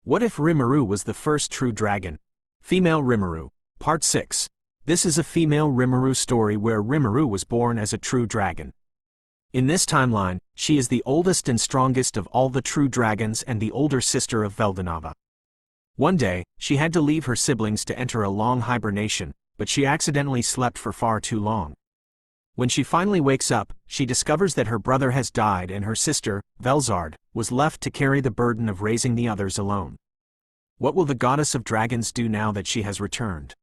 What if Rimuru was the first true dragon? Female Rimuru, Part 6. This is a female Rimuru story where Rimuru was born as a true dragon. In this timeline, she is the oldest and strongest of all the true dragons and the older sister of Veldanava. One day, she had to leave her siblings to enter a long hibernation, but she accidentally slept for far too long. When she finally wakes up, she discovers that her brother has died and her sister, Velzard, was left to carry the burden of raising the others alone. What will the goddess of dragons do now that she has returned?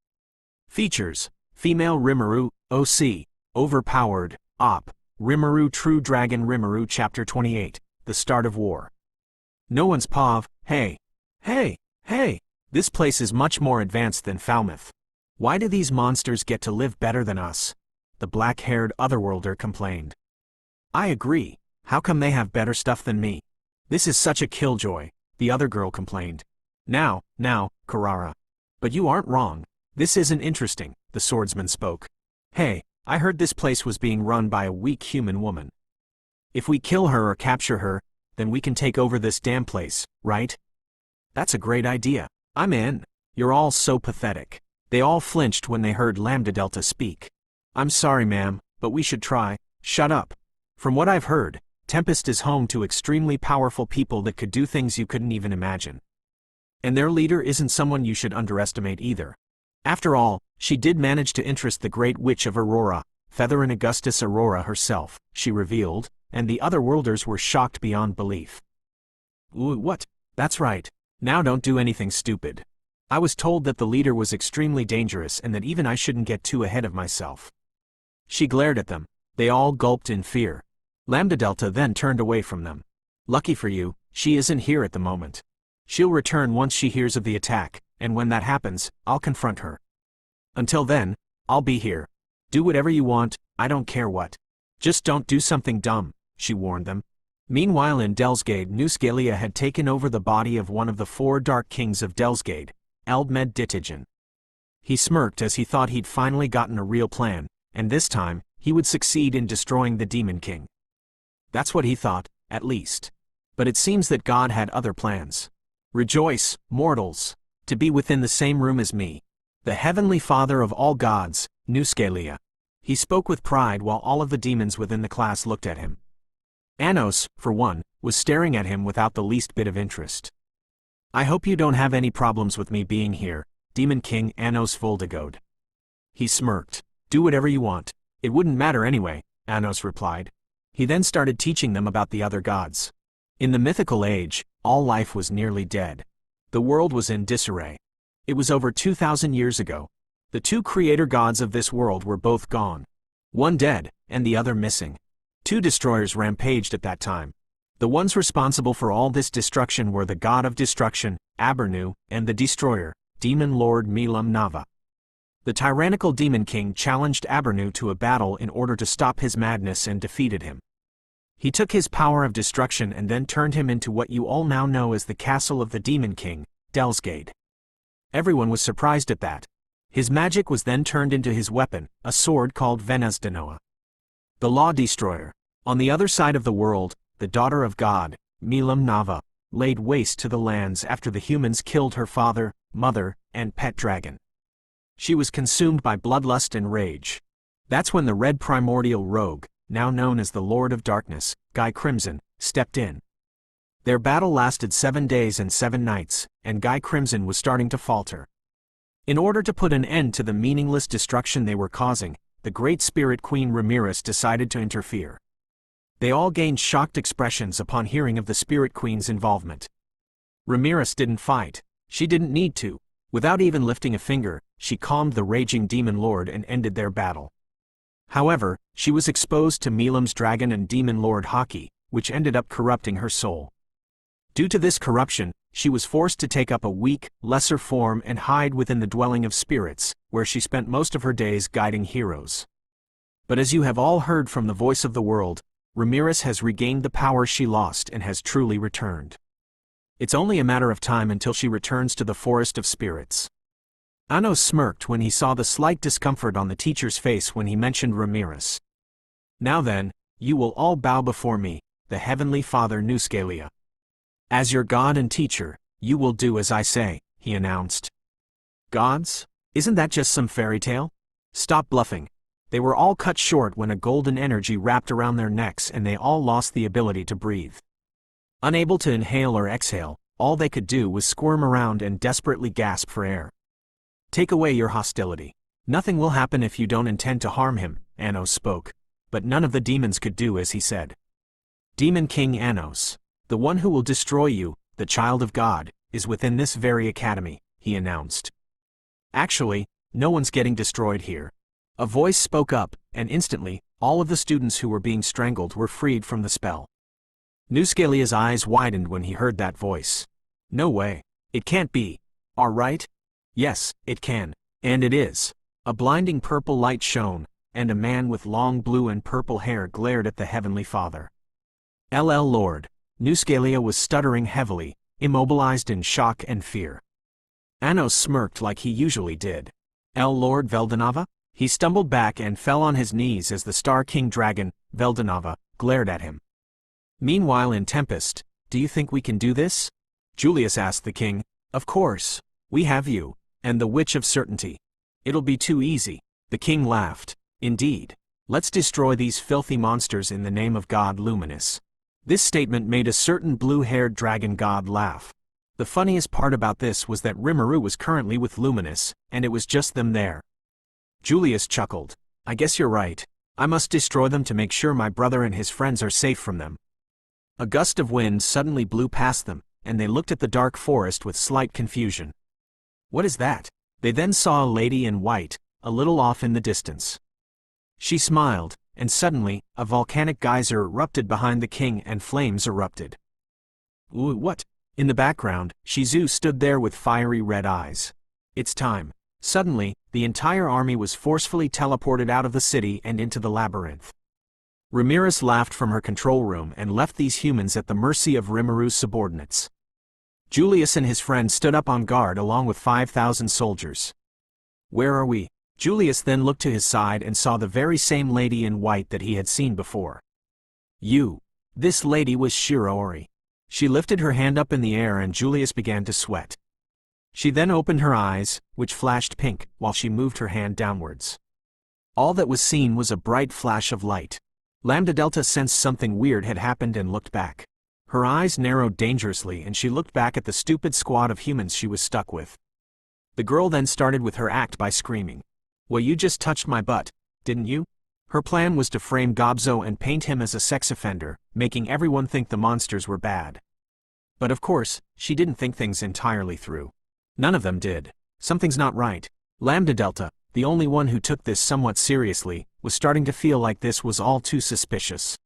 Features: Female Rimuru, OC, Overpowered, OP, Rimuru True Dragon Rimuru Chapter 28, The Start of War. No one's pav, hey, this place is much more advanced than Falmouth. Why do these monsters get to live better than us? The black-haired otherworlder complained. I agree, how come they have better stuff than me? This is such a killjoy, the other girl complained. Now, Karara. But you aren't wrong. This isn't interesting, the swordsman spoke. Hey, I heard this place was being run by a weak human woman. If we kill her or capture her, then we can take over this damn place, right? That's a great idea. I'm in. You're all so pathetic. They all flinched when they heard Lambda Delta speak. I'm sorry, ma'am, but we should try. Shut up. From what I've heard, Tempest is home to extremely powerful people that could do things you couldn't even imagine. And their leader isn't someone you should underestimate either. After all, she did manage to interest the Great Witch of Aurora, Feather and Augustus Aurora herself, she revealed, and the other worlders were shocked beyond belief. Ooh, what? That's right. Now don't do anything stupid. I was told that the leader was extremely dangerous and that even I shouldn't get too ahead of myself. She glared at them. They all gulped in fear. Lambda Delta then turned away from them. Lucky for you, she isn't here at the moment. She'll return once she hears of the attack, and when that happens, I'll confront her. Until then, I'll be here. Do whatever you want, I don't care what. Just don't do something dumb, she warned them. Meanwhile in Delsgade, Nuscalia had taken over the body of one of the 4 Dark Kings of Delsgade, Eldmed Ditigen. He smirked as he thought he'd finally gotten a real plan, and this time, he would succeed in destroying the Demon King. That's what he thought, at least. But it seems that God had other plans. Rejoice, mortals, to be within the same room as me, the heavenly father of all gods, Nuscalia. He spoke with pride while all of the demons within the class looked at him. Anos, for one, was staring at him without the least bit of interest. I hope you don't have any problems with me being here, Demon King Anos Voldegode. He smirked. Do whatever you want. It wouldn't matter anyway, Anos replied. He then started teaching them about the other gods. In the mythical age, all life was nearly dead. The world was in disarray. It was over 2,000 years ago. The 2 creator gods of this world were both gone. One dead, and the other missing. 2 destroyers rampaged at that time. The ones responsible for all this destruction were the god of destruction, Abernu, and the destroyer, Demon Lord Veldonava. The tyrannical Demon King challenged Abernu to a battle in order to stop his madness and defeated him. He took his power of destruction and then turned him into what you all now know as the castle of the Demon King, Delsgade. Everyone was surprised at that. His magic was then turned into his weapon, a sword called Veldanava. The Law Destroyer. On the other side of the world, the daughter of God, Veldonava, laid waste to the lands after the humans killed her father, mother, and pet dragon. She was consumed by bloodlust and rage. That's when the Red Primordial Rogue, now known as the Lord of Darkness, Guy Crimson, stepped in. Their battle lasted 7 days and 7 nights, and Guy Crimson was starting to falter. In order to put an end to the meaningless destruction they were causing, the Great Spirit Queen Ramirez decided to interfere. They all gained shocked expressions upon hearing of the Spirit Queen's involvement. Ramirez didn't fight. She didn't need to. Without even lifting a finger, she calmed the raging Demon Lord and ended their battle. However, she was exposed to Milam's dragon and Demon Lord Haki, which ended up corrupting her soul. Due to this corruption, she was forced to take up a weak, lesser form and hide within the dwelling of spirits, where she spent most of her days guiding heroes. But as you have all heard from the voice of the world, Ramirez has regained the power she lost and has truly returned. It's only a matter of time until she returns to the Forest of Spirits. Anos smirked when he saw the slight discomfort on the teacher's face when he mentioned Ramirez. Now then, you will all bow before me, the Heavenly Father Nuscalia. As your God and teacher, You will do as I say, he announced. Gods? Isn't that just some fairy tale? Stop bluffing. They were all cut short when a golden energy wrapped around their necks and they all lost the ability to breathe. Unable to inhale or exhale, all they could do was squirm around and desperately gasp for air. Take away your hostility. Nothing will happen if you don't intend to harm him, Anos spoke. But none of the demons could do as he said. Demon King Anos, the one who will destroy you, the child of God, is within this very academy, he announced. Actually, no one's getting destroyed here. A voice spoke up, and instantly, all of the students who were being strangled were freed from the spell. Nuscalia's eyes widened when he heard that voice. No way. It can't be. All right? Yes, it can. And it is. A blinding purple light shone, and a man with long blue and purple hair glared at the Heavenly Father. Lord. Nuscalia was stuttering heavily, immobilized in shock and fear. Anos smirked like he usually did. Lord Veldanava? He stumbled back and fell on his knees as the Star King Dragon, Veldonava, glared at him. Meanwhile in Tempest, do you think we can do this? Julius asked the king. Of course. We have you, and the Witch of Certainty. It'll be too easy. The king laughed. Indeed. Let's destroy these filthy monsters in the name of God Luminous. This statement made a certain blue-haired dragon god laugh. The funniest part about this was that Rimuru was currently with Luminous, and it was just them there. Julius chuckled. I guess you're right. I must destroy them to make sure my brother and his friends are safe from them. A gust of wind suddenly blew past them, and they looked at the dark forest with slight confusion. What is that? They then saw a lady in white, a little off in the distance. She smiled, and suddenly, a volcanic geyser erupted behind the king and flames erupted. Ooh, what? In the background, Shizu stood there with fiery red eyes. It's time. Suddenly, the entire army was forcefully teleported out of the city and into the labyrinth. Ramirez laughed from her control room and left these humans at the mercy of Rimuru's subordinates. Julius and his friend stood up on guard along with 5,000 soldiers. Where are we? Julius then looked to his side and saw the very same lady in white that he had seen before. You. This lady was Shiroori. She lifted her hand up in the air and Julius began to sweat. She then opened her eyes, which flashed pink, while she moved her hand downwards. All that was seen was a bright flash of light. Lambda Delta sensed something weird had happened and looked back. Her eyes narrowed dangerously and she looked back at the stupid squad of humans she was stuck with. The girl then started with her act by screaming. Well, you just touched my butt, didn't you? Her plan was to frame Gobzo and paint him as a sex offender, making everyone think the monsters were bad. But of course, she didn't think things entirely through. None of them did. Something's not right. Lambda Delta, the only one who took this somewhat seriously, was starting to feel like this was all too suspicious.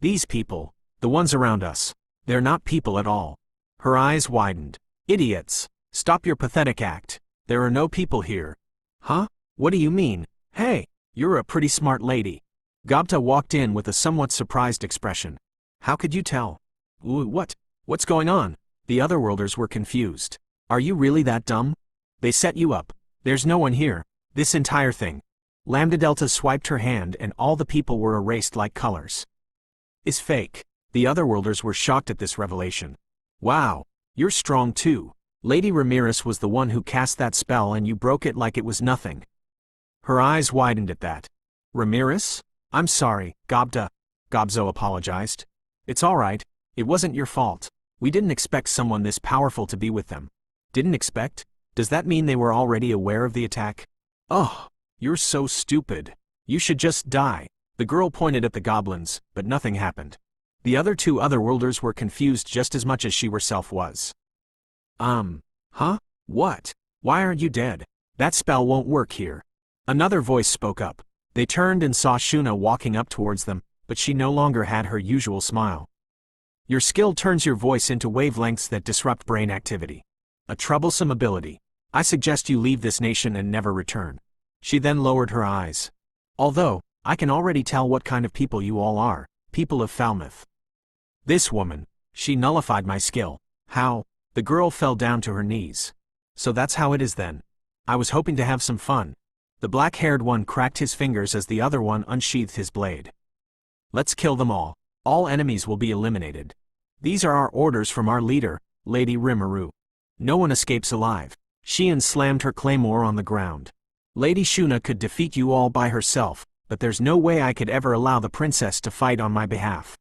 These people, the ones around us, they're not people at all. Her eyes widened. Idiots! Stop your pathetic act. There are no people here. Huh? What do you mean? Hey, you're a pretty smart lady. Gobta walked in with a somewhat surprised expression. How could you tell? What? What's going on? The otherworlders were confused. Are you really that dumb? They set you up. There's no one here. This entire thing. Lambda Delta swiped her hand and all the people were erased like colors. Is fake. The otherworlders were shocked at this revelation. Wow, you're strong too. Lady Ramirez was the one who cast that spell and you broke it like it was nothing. Her eyes widened at that. Ramirez? I'm sorry, Gobta. Gobzo apologized. It's alright. It wasn't your fault. We didn't expect someone this powerful to be with them. Didn't expect? Does that mean they were already aware of the attack? Oh, you're so stupid. You should just die. The girl pointed at the goblins, but nothing happened. The other two otherworlders were confused just as much as she herself was. Huh? What? Why aren't you dead? That spell won't work here. Another voice spoke up. They turned and saw Shuna walking up towards them, but she no longer had her usual smile. Your skill turns your voice into wavelengths that disrupt brain activity. A troublesome ability. I suggest you leave this nation and never return. She then lowered her eyes. Although, I can already tell what kind of people you all are, people of Falmouth. This woman, she nullified my skill. How? The girl fell down to her knees. So that's how it is then. I was hoping to have some fun. The black-haired one cracked his fingers as the other one unsheathed his blade. Let's kill them all. All enemies will be eliminated. These are our orders from our leader, Lady Rimuru. No one escapes alive. Xian slammed her claymore on the ground. Lady Shuna could defeat you all by herself, but there's no way I could ever allow the princess to fight on my behalf.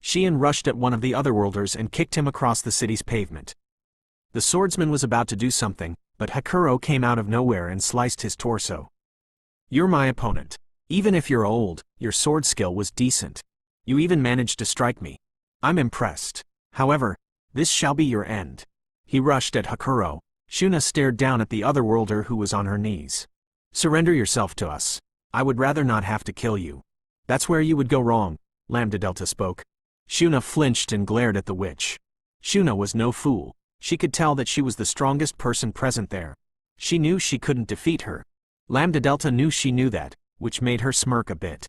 Xian rushed at one of the otherworlders and kicked him across the city's pavement. The swordsman was about to do something, but Hakuro came out of nowhere and sliced his torso. You're my opponent. Even if you're old, your sword skill was decent. You even managed to strike me. I'm impressed. However, this shall be your end. He rushed at Hakuro. Shuna stared down at the otherworlder who was on her knees. Surrender yourself to us. I would rather not have to kill you. That's where you would go wrong, Lambda Delta spoke. Shuna flinched and glared at the witch. Shuna was no fool. She could tell that she was the strongest person present there. She knew she couldn't defeat her. Lambda Delta knew she knew that, which made her smirk a bit.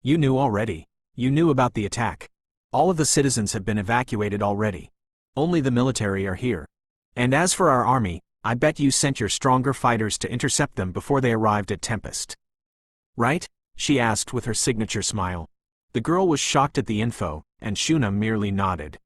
You knew already. You knew about the attack. All of the citizens have been evacuated already. Only the military are here. And as for our army, I bet you sent your stronger fighters to intercept them before they arrived at Tempest. Right? She asked with her signature smile. The girl was shocked at the info, and Shuna merely nodded.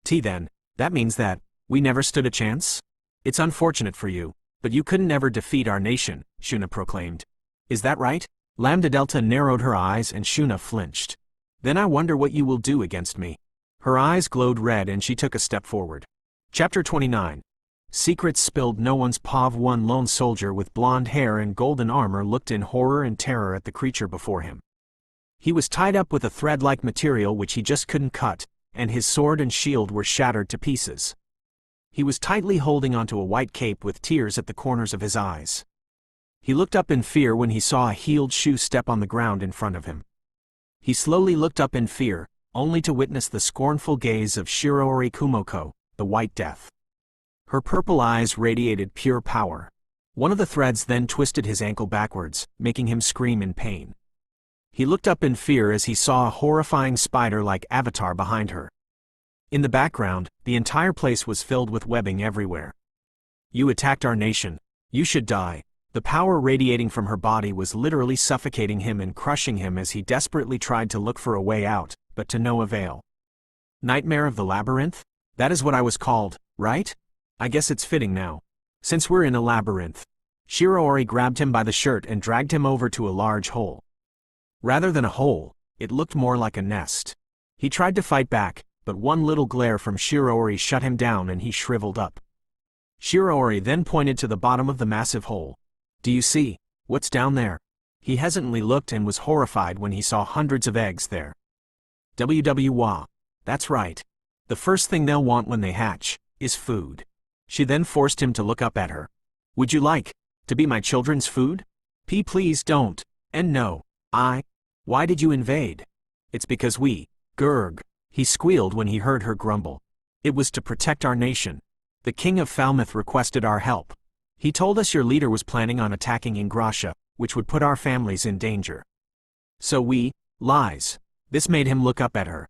Then, that means that we never stood a chance? It's unfortunate for you, but you couldn't ever defeat our nation, Shuna proclaimed. Is that right? Lambda Delta narrowed her eyes and Shuna flinched. Then I wonder what you will do against me. Her eyes glowed red and she took a step forward. Chapter 29. Secrets spilled no one's paw. One lone soldier with blonde hair and golden armor looked in horror and terror at the creature before him. He was tied up with a thread-like material which he just couldn't cut, and his sword and shield were shattered to pieces. He was tightly holding onto a white cape with tears at the corners of his eyes. He looked up in fear when he saw a heeled shoe step on the ground in front of him. He slowly looked up in fear, only to witness the scornful gaze of Shiroori Kumoko, the White Death. Her purple eyes radiated pure power. One of the threads then twisted his ankle backwards, making him scream in pain. He looked up in fear as he saw a horrifying spider-like avatar behind her. In the background, the entire place was filled with webbing everywhere. You attacked our nation. You should die. The power radiating from her body was literally suffocating him and crushing him as he desperately tried to look for a way out, but to no avail. Nightmare of the labyrinth? That is what I was called, right? I guess it's fitting now. Since we're in a labyrinth. Shiroori grabbed him by the shirt and dragged him over to a large hole. Rather than a hole, it looked more like a nest. He tried to fight back, but one little glare from Shiroori shut him down and he shriveled up. Shiroori then pointed to the bottom of the massive hole. Do you see what's down there? He hesitantly looked and was horrified when he saw hundreds of eggs there. Wah. That's right. The first thing they'll want when they hatch is food. She then forced him to look up at her. Would you like to be my children's food? Please don't. And no. Why did you invade? It's because we, Gurg. He squealed when he heard her grumble. It was to protect our nation. The king of Falmouth requested our help. He told us your leader was planning on attacking Ingrasha, which would put our families in danger. So we, lies. This made him look up at her.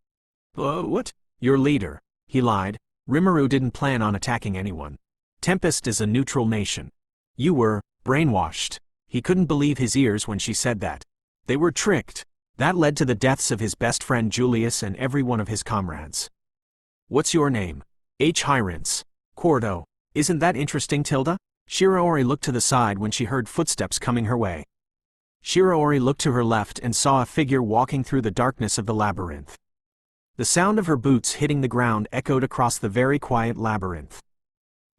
What? Your leader. He lied. Rimuru didn't plan on attacking anyone. Tempest is a neutral nation. You were brainwashed. He couldn't believe his ears when she said that. They were tricked. That led to the deaths of his best friend Julius and every one of his comrades. What's your name? Hirance. Cordo. Isn't that interesting, Tilda? Shiroori looked to the side when she heard footsteps coming her way. Shiroori looked to her left and saw a figure walking through the darkness of the labyrinth. The sound of her boots hitting the ground echoed across the very quiet labyrinth.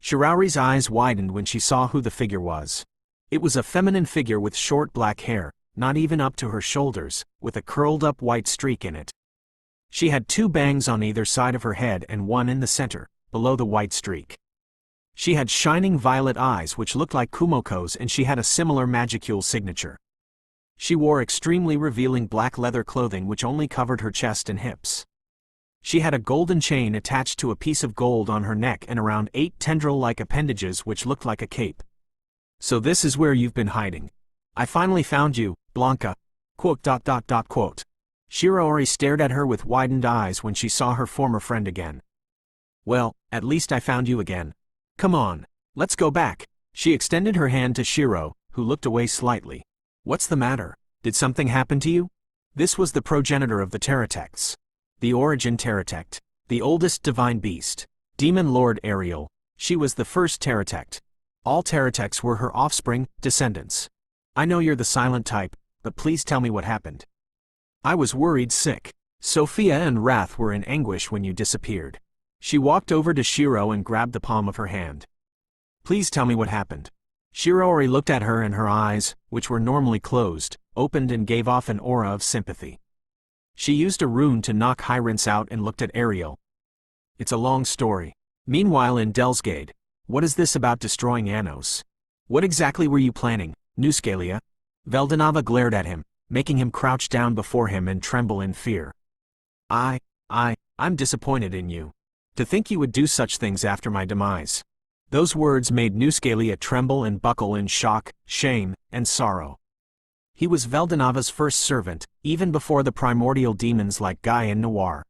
Shiroori's eyes widened when she saw who the figure was. It was a feminine figure with short black hair, not even up to her shoulders, with a curled-up white streak in it. She had 2 bangs on either side of her head and one in the center, below the white streak. She had shining violet eyes which looked like Kumoko's, and she had a similar magicule signature. She wore extremely revealing black leather clothing which only covered her chest and hips. She had a golden chain attached to a piece of gold on her neck and around 8 tendril-like appendages which looked like a cape. So this is where you've been hiding. I finally found you, Blanca. Shiroori stared at her with widened eyes when she saw her former friend again. Well, at least I found you again. Come on, let's go back. She extended her hand to Shiro, who looked away slightly. What's the matter? Did something happen to you? This was the progenitor of the Pterodactyls. The origin Pterodactyl, the oldest divine beast, Demon Lord Ariel, She was the first Terratect. All Terratects were her offspring, descendants. I know you're the silent type, but please tell me what happened. I was worried sick. Sophia and Wrath were in anguish when you disappeared. She walked over to Shiro and grabbed the palm of her hand. Please tell me what happened. Shiroori looked at her and her eyes, which were normally closed, opened and gave off an aura of sympathy. She used a rune to knock Hyrance out and looked at Ariel. It's a long story. Meanwhile in Delsgade, what is this about destroying Anos? What exactly were you planning, Nuscalia? Veldanava glared at him, making him crouch down before him and tremble in fear. I'm disappointed in you. To think you would do such things after my demise. Those words made Nuscalia tremble and buckle in shock, shame, and sorrow. He was Veldanava's first servant, even before the primordial demons like Guy and Noir.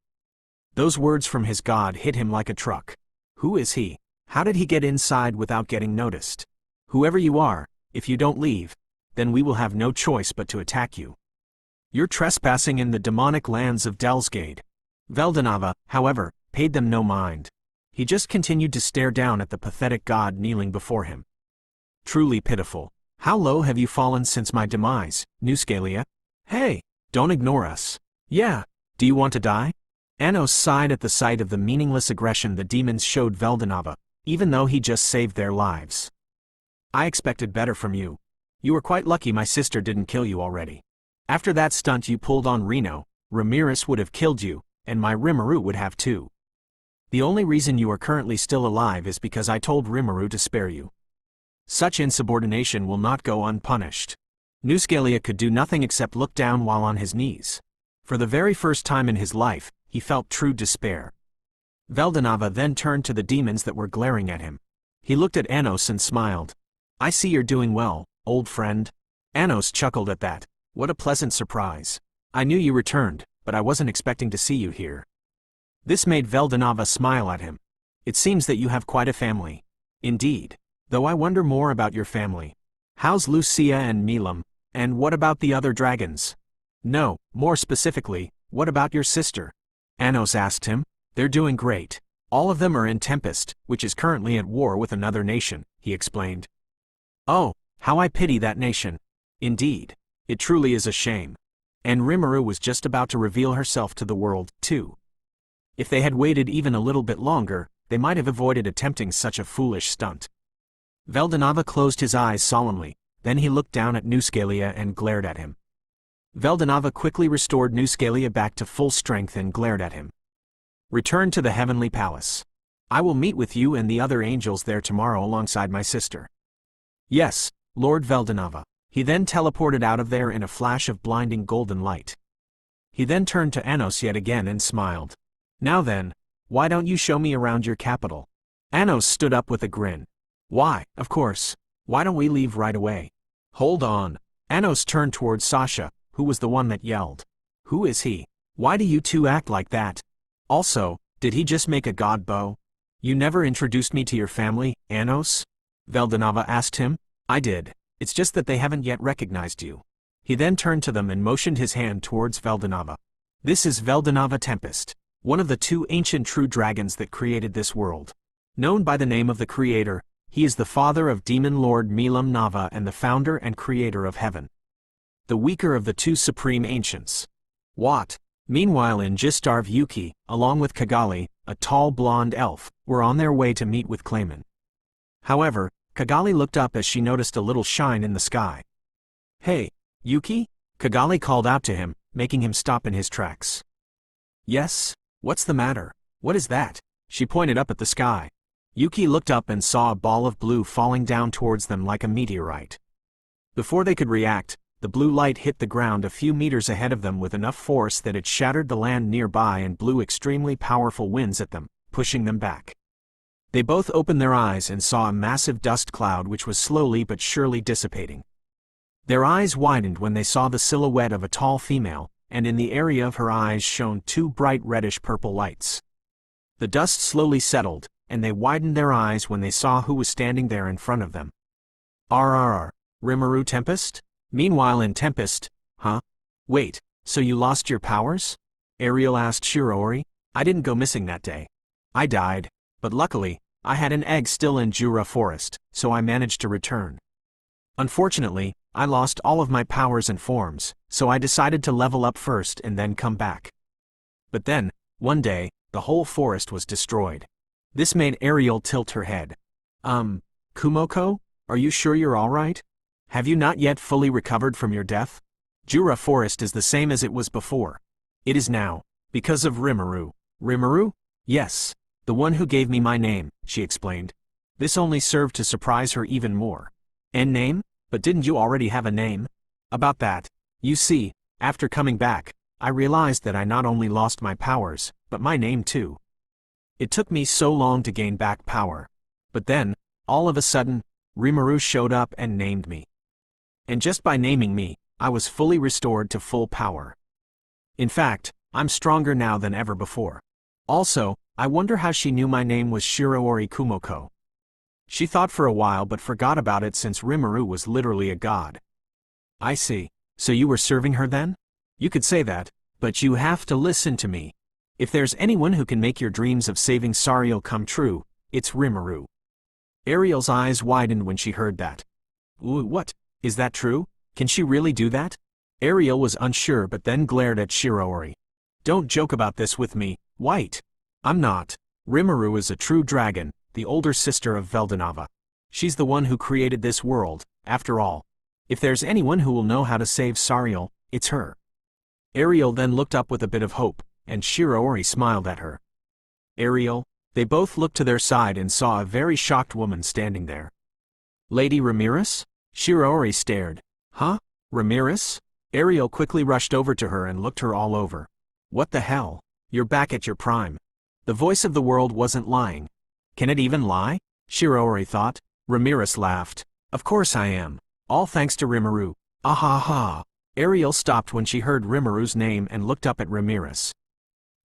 Those words from his god hit him like a truck. Who is he? How did he get inside without getting noticed? Whoever you are, if you don't leave, then we will have no choice but to attack you. You're trespassing in the demonic lands of Delsgade. Veldanava, however, paid them no mind. He just continued to stare down at the pathetic god kneeling before him. Truly pitiful. How low have you fallen since my demise, Nuscalia? Hey, don't ignore us. Yeah, do you want to die? Anos sighed at the sight of the meaningless aggression the demons showed Veldanava, even though he just saved their lives. I expected better from you. You were quite lucky my sister didn't kill you already. After that stunt you pulled on Reno, Ramirez would have killed you, and my Rimuru would have too. The only reason you are currently still alive is because I told Rimuru to spare you. Such insubordination will not go unpunished. Nuscalia could do nothing except look down while on his knees. For the very first time in his life, he felt true despair. Veldanava then turned to the demons that were glaring at him. He looked at Anos and smiled. I see you're doing well, old friend. Anos chuckled at that. What a pleasant surprise. I knew you returned, but I wasn't expecting to see you here. This made Veldanava smile at him. It seems that you have quite a family. Indeed. Though I wonder more about your family. How's Lucia and Milam? And what about the other dragons? No, more specifically, what about your sister? Anos asked him. They're doing great. All of them are in Tempest, which is currently at war with another nation, he explained. Oh, how I pity that nation. Indeed. It truly is a shame. And Rimuru was just about to reveal herself to the world, too. If they had waited even a little bit longer, they might have avoided attempting such a foolish stunt. Veldanava closed his eyes solemnly, then he looked down at Nuscalia and glared at him. Veldanava quickly restored Nuscalia back to full strength and glared at him. Return to the heavenly palace. I will meet with you and the other angels there tomorrow alongside my sister. Yes, Lord Veldanava. He then teleported out of there in a flash of blinding golden light. He then turned to Anos yet again and smiled. Now then, why don't you show me around your capital? Anos stood up with a grin. Why, of course. Why don't we leave right away? Hold on. Anos turned towards Sasha, who was the one that yelled. Who is he? Why do you two act like that? Also, did he just make a god bow? You never introduced me to your family, Anos? Veldanava asked him. I did. It's just that they haven't yet recognized you. He then turned to them and motioned his hand towards Veldanava. This is Veldanava Tempest, one of the two ancient true dragons that created this world. Known by the name of the Creator, he is the father of Demon Lord Milam Nava and the founder and creator of heaven. The weaker of the two supreme ancients. What? Meanwhile in Gistarv Yuki, along with Kigali, a tall blonde elf, were on their way to meet with Clayman. However, Kigali looked up as she noticed a little shine in the sky. Hey, Yuki? Kigali called out to him, making him stop in his tracks. Yes? What's the matter? What is that? She pointed up at the sky. Yuki looked up and saw a ball of blue falling down towards them like a meteorite. Before they could react, the blue light hit the ground a few meters ahead of them with enough force that it shattered the land nearby and blew extremely powerful winds at them, pushing them back. They both opened their eyes and saw a massive dust cloud which was slowly but surely dissipating. Their eyes widened when they saw the silhouette of a tall female, and in the area of her eyes shone two bright reddish-purple lights. The dust slowly settled, and they widened their eyes when they saw who was standing there in front of them. RRR. Rimuru Tempest? Meanwhile in Tempest, huh? Wait, so you lost your powers? Ariel asked Shiroori. I didn't go missing that day. I died, but luckily, I had an egg still in Jura Forest, so I managed to return. Unfortunately, I lost all of my powers and forms, so I decided to level up first and then come back. But then, one day, the whole forest was destroyed. This made Ariel tilt her head. Kumoko, are you sure you're alright? Have you not yet fully recovered from your death? Jura Forest is the same as it was before. It is now, because of Rimuru. Rimuru? Yes, the one who gave me my name, she explained. This only served to surprise her even more. And name? But didn't you already have a name? About that. You see, after coming back, I realized that I not only lost my powers, but my name too. It took me so long to gain back power. But then, all of a sudden, Rimuru showed up and named me. And just by naming me, I was fully restored to full power. In fact, I'm stronger now than ever before. Also, I wonder how she knew my name was Shiroori Kumoko. She thought for a while but forgot about it since Rimuru was literally a god. I see. So you were serving her then? You could say that, but you have to listen to me. If there's anyone who can make your dreams of saving Sariel come true, it's Rimuru. Ariel's eyes widened when she heard that. What? Is that true? Can she really do that? Ariel was unsure but then glared at Shiroori. Don't joke about this with me, White. I'm not. Rimuru is a true dragon, the older sister of Veldanava. She's the one who created this world, after all. If there's anyone who will know how to save Sariel, it's her. Ariel then looked up with a bit of hope, and Shiroori smiled at her. Ariel? They both looked to their side and saw a very shocked woman standing there. Lady Ramirez? Shiroori stared. Huh? Ramirez? Ariel quickly rushed over to her and looked her all over. What the hell? You're back at your prime. The voice of the world wasn't lying. Can it even lie? Shiroori thought. Ramirez laughed. Of course I am. All thanks to Rimuru. Ah ha ha. Ariel stopped when she heard Rimuru's name and looked up at Ramirez.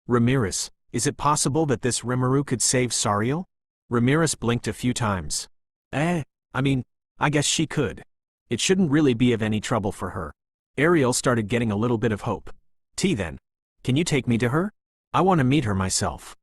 Ramirez, is it possible that this Rimuru could save Sariel? Ramirez blinked a few times. I guess she could. It shouldn't really be of any trouble for her. Ariel started getting a little bit of hope. Then. Can you take me to her? I want to meet her myself.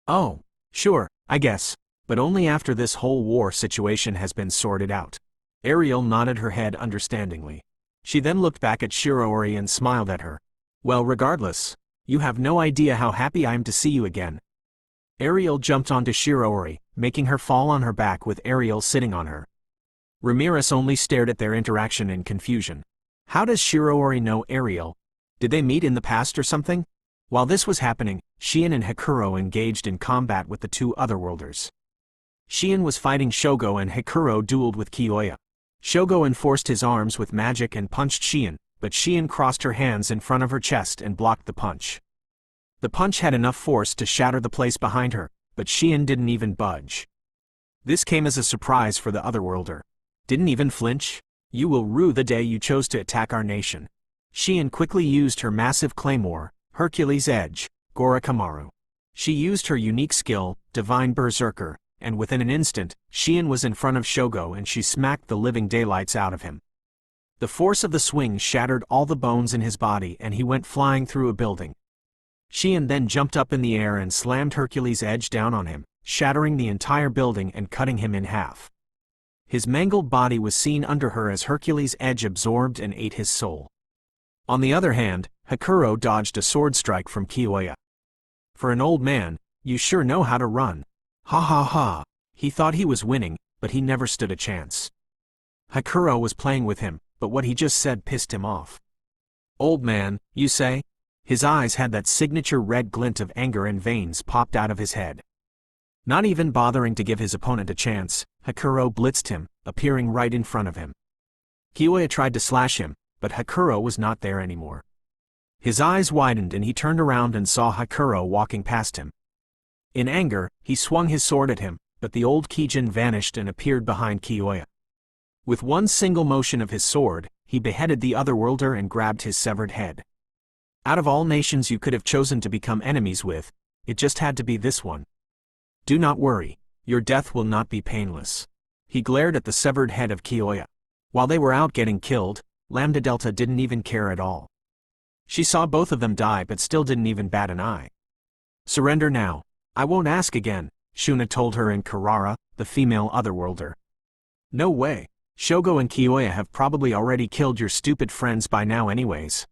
Oh, sure, I guess, but only after this whole war situation has been sorted out. Ariel nodded her head understandingly. She then looked back at Shiroori and smiled at her. Well, regardless, you have no idea how happy I am to see you again. Ariel jumped onto Shiroori, making her fall on her back with Ariel sitting on her. Ramirez only stared at their interaction in confusion. How does Shiroori know Ariel? Did they meet in the past or something? While this was happening, Shion and Hikuro engaged in combat with the two otherworlders. Shion was fighting Shogo and Hikuro dueled with Kiyoya. Shogo enforced his arms with magic and punched Shion, but Shion crossed her hands in front of her chest and blocked the punch. The punch had enough force to shatter the place behind her, but Shion didn't even budge. This came as a surprise for the otherworlder. Didn't even flinch? You will rue the day you chose to attack our nation. Shion quickly used her massive claymore, Hercules' Edge, Gorakamaru. She used her unique skill, Divine Berserker, and within an instant, Shion was in front of Shogo and she smacked the living daylights out of him. The force of the swing shattered all the bones in his body and he went flying through a building. Shion then jumped up in the air and slammed Hercules' Edge down on him, shattering the entire building and cutting him in half. His mangled body was seen under her as Hercules' Edge absorbed and ate his soul. On the other hand, Hikuro dodged a sword strike from Kiyoya. For an old man, you sure know how to run. Ha ha ha. He thought he was winning, but he never stood a chance. Hikuro was playing with him, but what he just said pissed him off. Old man, you say? His eyes had that signature red glint of anger and veins popped out of his head. Not even bothering to give his opponent a chance, Hikuro blitzed him, appearing right in front of him. Kiyoya tried to slash him, but Hikuro was not there anymore. His eyes widened and he turned around and saw Hikuro walking past him. In anger, he swung his sword at him, but the old Kijin vanished and appeared behind Kiyoya. With one single motion of his sword, he beheaded the otherworlder and grabbed his severed head. Out of all nations you could have chosen to become enemies with, it just had to be this one. Do not worry, your death will not be painless. He glared at the severed head of Kiyoya. While they were out getting killed, Lambda Delta didn't even care at all. She saw both of them die but still didn't even bat an eye. Surrender now. I won't ask again, Shuna told her in Karara, the female otherworlder. No way. Shogo and Kiyoya have probably already killed your stupid friends by now anyways.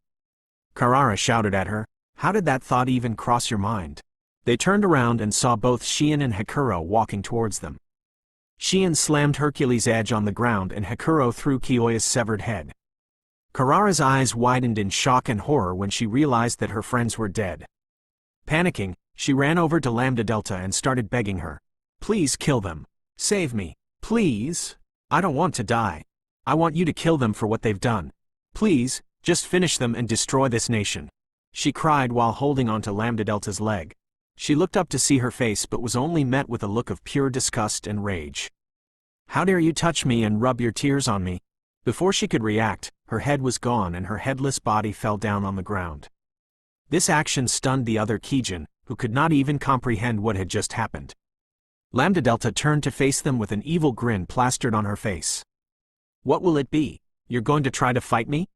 Karara shouted at her, how did that thought even cross your mind? They turned around and saw both Shien and Hikuro walking towards them. Shien slammed Hercules' edge on the ground and Hikuro threw Kiyoya's severed head. Karara's eyes widened in shock and horror when she realized that her friends were dead. Panicking, she ran over to Lambda Delta and started begging her. Please kill them. Save me. Please. I don't want to die. I want you to kill them for what they've done. Please, just finish them and destroy this nation. She cried while holding onto Lambda Delta's leg. She looked up to see her face but was only met with a look of pure disgust and rage. How dare you touch me and rub your tears on me? Before she could react, her head was gone and her headless body fell down on the ground. This action stunned the other Kijin, who could not even comprehend what had just happened. Lambda Delta turned to face them with an evil grin plastered on her face. What will it be? You're going to try to fight me?